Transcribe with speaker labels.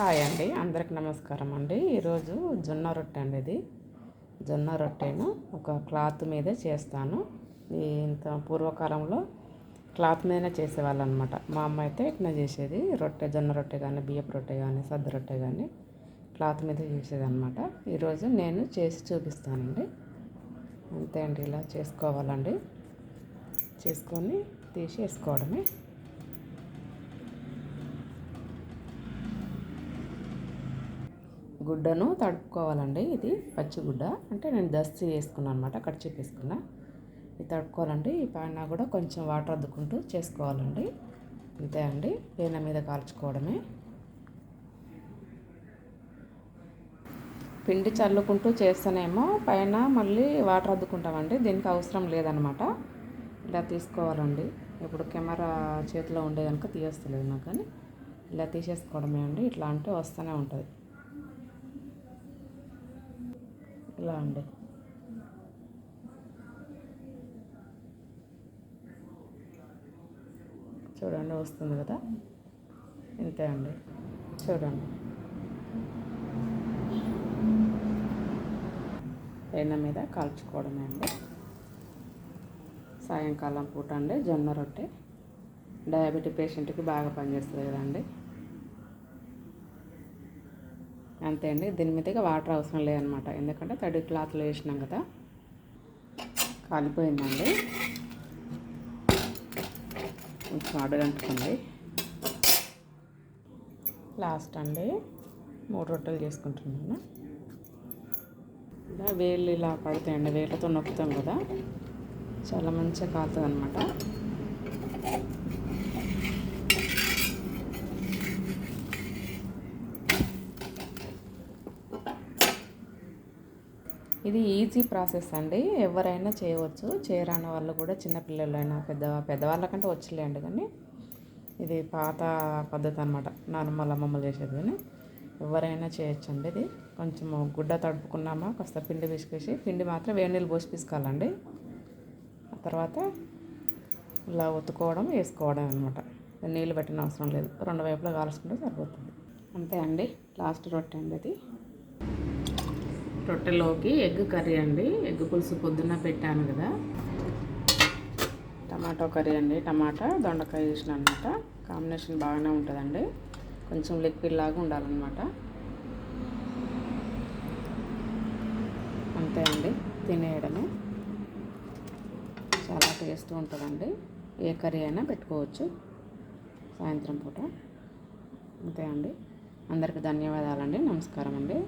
Speaker 1: Hi అండి, అందరికి నమస్కారం అండి. ఈరోజు జొన్న రొట్టె అండి. ఇది జొన్న రొట్టెను ఒక క్లాత్ మీదే చేస్తాను. ఇంత పూర్వకాలంలో క్లాత్ మీదనే చేసేవాళ్ళు అనమాట. మా అమ్మ అయితే ఇట్లా చేసేది. రొట్టె, జొన్న రొట్టె కానీ, బియ్యపు రొట్టె కానీ, సద్ద రొట్టె కానీ క్లాత్ మీద చేసేది అనమాట. ఈరోజు నేను చేసి చూపిస్తానండి. అంతే అండి, ఇలా చేసుకోవాలండి. చేసుకొని తీసి వేసుకోవడమే. గుడ్డను తడుపుకోవాలండి. ఇది పచ్చిగుడ్డ అంటే నేను దస్తీ వేసుకున్నాను అనమాట, కట్ వేసుకున్నా. ఇది తడుపుకోవాలండి. ఈ పైన కూడా కొంచెం వాటర్ అద్దుకుంటూ చేసుకోవాలండి. అంతే అండి, పేన మీద కాల్చుకోవడమే. పిండి చల్లుకుంటూ చేస్తేనేమో పైన మళ్ళీ వాటర్ అద్దుకుంటామండి. దీనికి అవసరం లేదనమాట. ఇలా తీసుకోవాలండి. ఇప్పుడు కెమెరా చేతిలో ఉండే కనుక తీయస్తలేదు నాకు, కానీ ఇలా తీసేసుకోవడమే అండి. ఇట్లా అంటే వస్తూనే ఉంటుంది. ఇలా అండి. చూడండి, వస్తుంది కదా. ఇంతే అండి, చూడండి. పెనం మీద కాల్చుకోవడమే అండి. సాయంకాలం పూట అండి జొన్న రొట్టె డయాబెటిక్ పేషెంట్కి బాగా పనిచేస్తుంది కదండి. అంతే అండి, దీని మీదగా వాటర్ అవసరం లేదనమాట. ఎందుకంటే తడి క్లాత్లో వేసినాం కదా. కాలిపోయిందండి, కొంచెం అడుగంటుకుంది. లాస్ట్ అండి, 3 రొట్టెలు చేసుకుంటున్నాను. ఇలా వేళ్ళు ఇలా పడతాయండి, వేళ్ళతో నొక్కుతాం కదా, చాలా మంచిగా కాలుతుంది అనమాట. ఇది ఈజీ ప్రాసెస్ అండి, ఎవరైనా చేయవచ్చు. చేయరాని వాళ్ళు కూడా, చిన్నపిల్లలైనా పెద్దవాళ్ళకంటే వచ్చలేండి, కానీ ఇది పాత పద్ధతి అనమాట. నార్మల్ అమ్మమ్మలు చేసేది, కానీ ఎవరైనా చేయొచ్చండి. ఇది కొంచెం గుడ్డ తడుపుకున్నామా, కాస్త పిండి పిసికేసి, పిండి మాత్రం వేడి నీళ్ళు పోసి పిసుకాలండి. ఆ తర్వాత ఇలా ఒత్తుకోవడం, వేసుకోవడం అనమాట. నీళ్ళు పెట్టిన అవసరం లేదు, 2 వైపులా కాల్చుకుంటే సరిపోతుంది. అంతే అండి, లాస్ట్ రొట్టె అండి ఇది. రొట్టెలోకి ఎగ్ కర్రీ అండి. ఎగ్ పులుసు పొద్దున్న పెట్టాను కదా. టమాటో కర్రీ అండి, టమాటా దొండకాయ వేసిన అనమాట. కాంబినేషన్ బాగానే ఉంటుందండి. కొంచెం లిక్విడ్ లాగా ఉండాలన్నమాట. అంతే అండి, తినేయడమే. చాలా టేస్ట్ ఉంటుందండి. ఏ కర్రీ అయినా పెట్టుకోవచ్చు సాయంత్రం పూట. అంతే అండి, అందరికీ ధన్యవాదాలండి. నమస్కారం అండి.